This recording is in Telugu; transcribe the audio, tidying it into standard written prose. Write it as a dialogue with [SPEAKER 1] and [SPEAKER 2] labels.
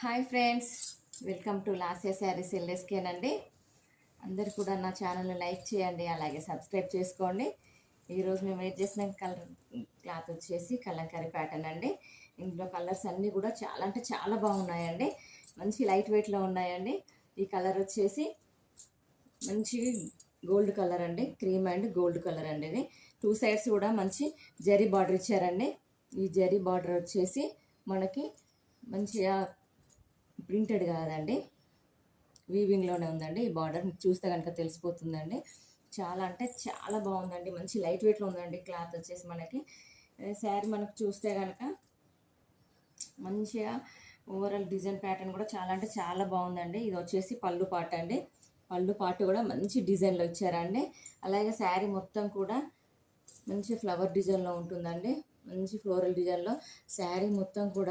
[SPEAKER 1] Hi friends, welcome to Lasya Sarees ఎల్ఎస్కేనండి. అందరు కూడా నా ఛానల్ని లైక్ చేయండి, అలాగే సబ్స్క్రైబ్ చేసుకోండి. ఈరోజు మేము వేర్ చేసిన క్లాత్ వచ్చేసి కలంకారీ ప్యాటర్న్ అండి. ఇందులో కలర్స్ అన్నీ కూడా చాలా అంటే చాలా బాగున్నాయండి. మంచి లైట్ వెయిట్లో ఉన్నాయండి. ఈ కలర్ వచ్చేసి మంచి గోల్డ్ కలర్ అండి, క్రీమ్ అండ్ గోల్డ్ కలర్ అండి. ఇది టూ సైడ్స్ కూడా మంచి జరీ బార్డర్ ఇచ్చారండి. ఈ జరీ బార్డర్ వచ్చేసి మనకి మంచిగా ప్రింటెడ్ కాదండి, వీవింగ్లోనే ఉందండి. ఈ బార్డర్ మీకు చూస్తే కనుక తెలిసిపోతుందండి. చాలా అంటే చాలా బాగుందండి. మంచి లైట్ వెయిట్లో ఉందండి క్లాత్ వచ్చేసి. మనకి శారీ మనకు చూస్తే కనుక మంచిగా ఓవరాల్ డిజైన్ ప్యాటర్న్ కూడా చాలా అంటే చాలా బాగుందండి. ఇది వచ్చేసి పళ్ళు పాట అండి. పళ్ళు పాట కూడా మంచి డిజైన్లో ఇచ్చారండి. అలాగే శారీ మొత్తం కూడా మంచి ఫ్లవర్ డిజైన్లో ఉంటుందండి. మంచి ఫ్లోరల్ డిజైన్లో శారీ మొత్తం కూడా